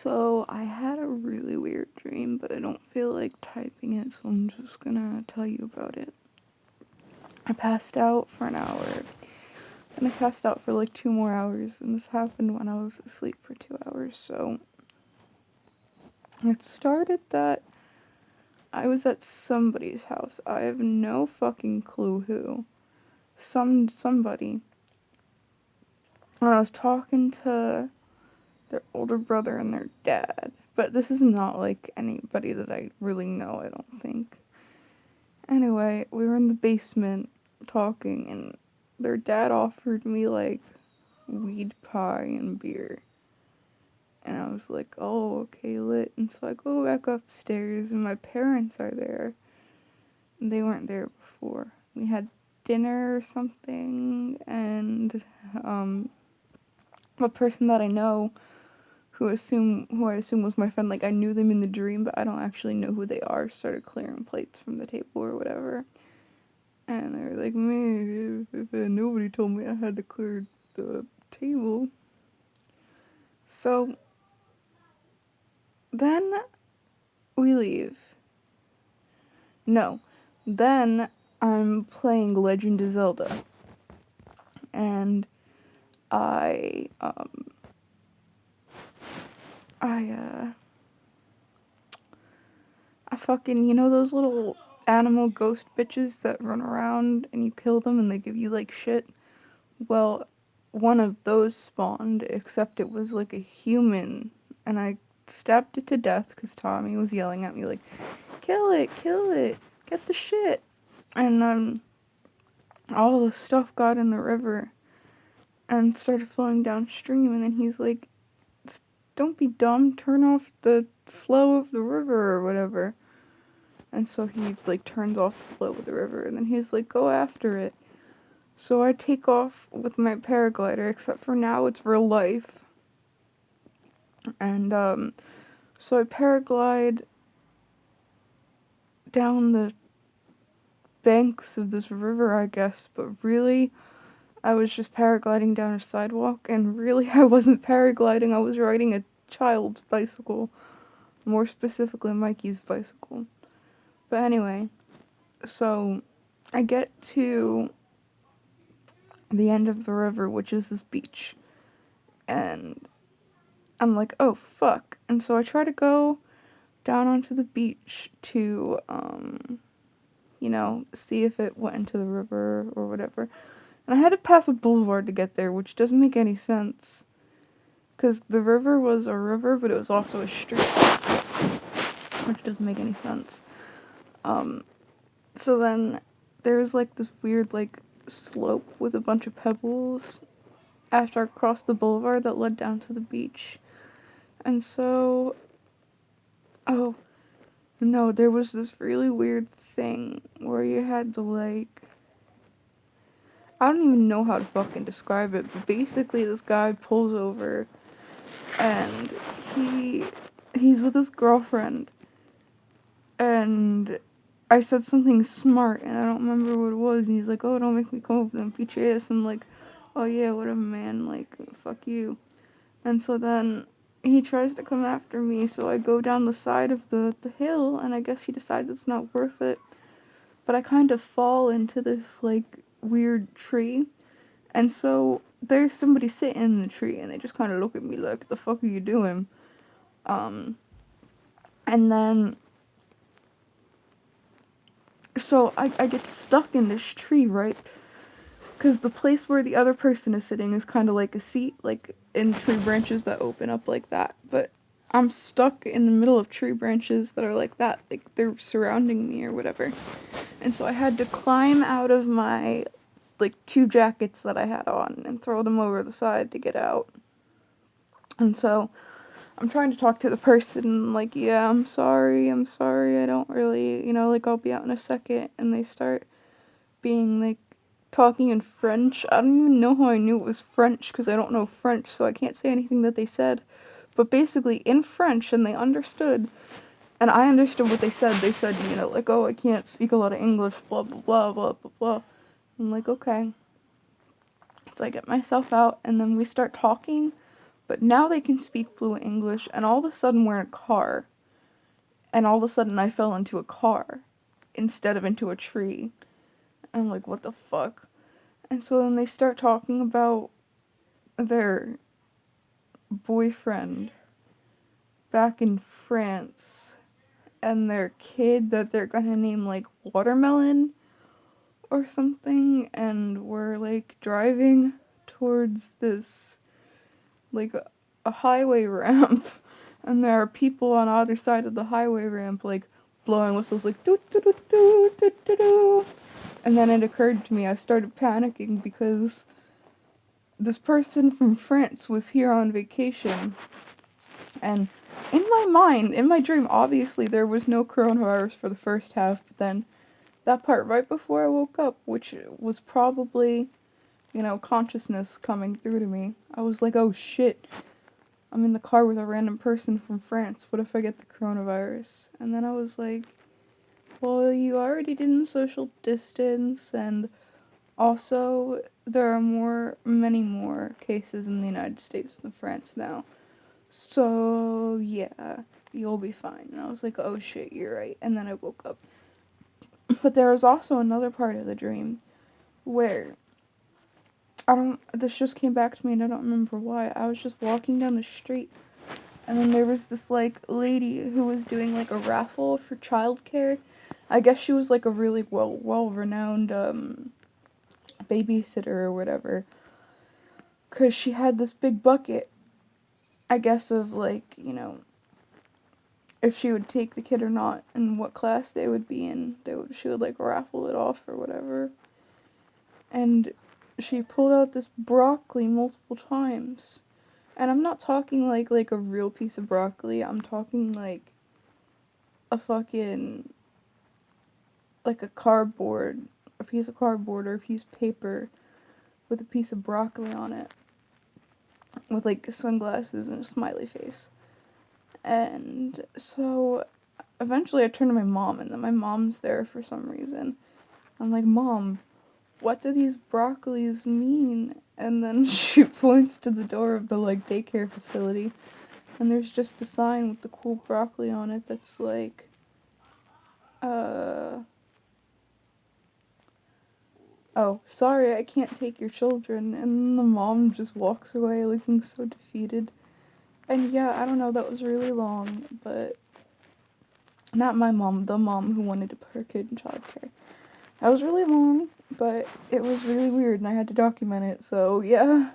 So I had a really weird dream, but I don't feel like typing it, so I'm just gonna tell you about it. I passed out for an hour, and I passed out for like 2 more hours, and this happened when I was asleep for 2 hours. So it started that I was at somebody's house. I have no fucking clue who. Somebody. And I was talking to their older brother and their dad. But this is not like anybody that I really know, I don't think. Anyway, we were in the basement talking, and their dad offered me like weed pie and beer. And I was like, oh, okay, lit. And so I go back upstairs, and my parents are there. And they weren't there before. We had dinner or something, and a person that I know who I assume was my friend, like I knew them in the dream, but I don't actually know who they are, started clearing plates from the table or whatever. And they were like, man, nobody told me I had to clear the table. So then we leave. No. Then I'm playing Legend of Zelda. And I fucking, you know those little animal ghost bitches that run around and you kill them and they give you like shit? Well, one of those spawned, except it was like a human, and I stabbed it to death because Tommy was yelling at me like, kill it, get the shit. And all the stuff got in the river and started flowing downstream, and then he's like, don't be dumb, turn off the flow of the river or whatever. And so he like turns off the flow of the river, and then he's like, go after it. So I take off with my paraglider, except for now it's real life. And so I paraglide down the banks of this river, I guess, but really I was just paragliding down a sidewalk, and really I wasn't paragliding, I was riding a child's bicycle, more specifically Mikey's bicycle. But anyway, so I get to the end of the river, which is this beach, and I'm like, oh fuck. And so I try to go down onto the beach to see if it went into the river or whatever. And I had to pass a boulevard to get there, which doesn't make any sense, because the river was a river, but it was also a street, which doesn't make any sense. So then there's like this weird like slope with a bunch of pebbles after I crossed the boulevard that led down to the beach. And so, oh no, there was this really weird thing where you had to like, I don't even know how to fucking describe it, but basically this guy pulls over and he's with his girlfriend, and I said something smart and I don't remember what it was, and he's like, oh, don't make me come up and beat your ass. I'm like, oh yeah, whatever, man, like, fuck you. And so then he tries to come after me, so I go down the side of the hill, and I guess he decides it's not worth it. But I kind of fall into this, like, weird tree, and so there's somebody sitting in the tree, and they just kind of look at me like, the fuck are you doing? And then, so I get stuck in this tree, right? Because the place where the other person is sitting is kind of like a seat, like in tree branches that open up like that. But I'm stuck in the middle of tree branches that are like that, like they're surrounding me or whatever. And so I had to climb out of my, like, 2 jackets that I had on and throw them over the side to get out. And so I'm trying to talk to the person, like, yeah, I'm sorry, I don't really, like, I'll be out in a second. And they start being, like, talking in French. I don't even know how I knew it was French, because I don't know French, so I can't say anything that they said. But basically, in French, and they understood, and I understood what they said. They said, like, oh, I can't speak a lot of English, blah, blah, blah, blah, blah, blah. I'm like, okay. So I get myself out, and then we start talking, But now they can speak fluent English, and all of a sudden we're in a car. And all of a sudden I fell into a car instead of into a tree. And I'm like, what the fuck? And so then they start talking about their boyfriend back in France and their kid that they're gonna name like Watermelon or something, and we're like driving towards this like a highway ramp, and there are people on either side of the highway ramp like blowing whistles like doo doo doo doo doo doo doo. And then it occurred to me, I started panicking because this person from France was here on vacation, and in my mind, in my dream, obviously there was no coronavirus for the first half, but then that part right before I woke up, which was probably, consciousness coming through to me, I was like, oh shit, I'm in the car with a random person from France, what if I get the coronavirus? And then I was like, well, you already didn't social distance, and also there are many more cases in the United States than France now. So, yeah, you'll be fine. And I was like, oh shit, you're right. And then I woke up. But there was also another part of the dream where this just came back to me and I don't remember why. I was just walking down the street and then there was this, like, lady who was doing, like, a raffle for childcare. I guess she was, like, a really well-renowned, babysitter or whatever. 'Cause she had this big bucket, I guess, of, like, if she would take the kid or not and what class they would be in. She would, like, raffle it off or whatever. And she pulled out this broccoli multiple times. And I'm not talking like a real piece of broccoli. I'm talking like a fucking, like a piece of cardboard or a piece of paper with a piece of broccoli on it. With like sunglasses and a smiley face. And so eventually I turned to my mom, and then my mom's there for some reason. I'm like, Mom, what do these broccolis mean? And then she points to the door of the like daycare facility, and there's just a sign with the cool broccoli on it that's like, oh, sorry, I can't take your children. And the mom just walks away looking so defeated. And yeah, I don't know, that was really long, but not my mom, the mom who wanted to put her kid in childcare. That was really long, but it was really weird and I had to document it, so yeah.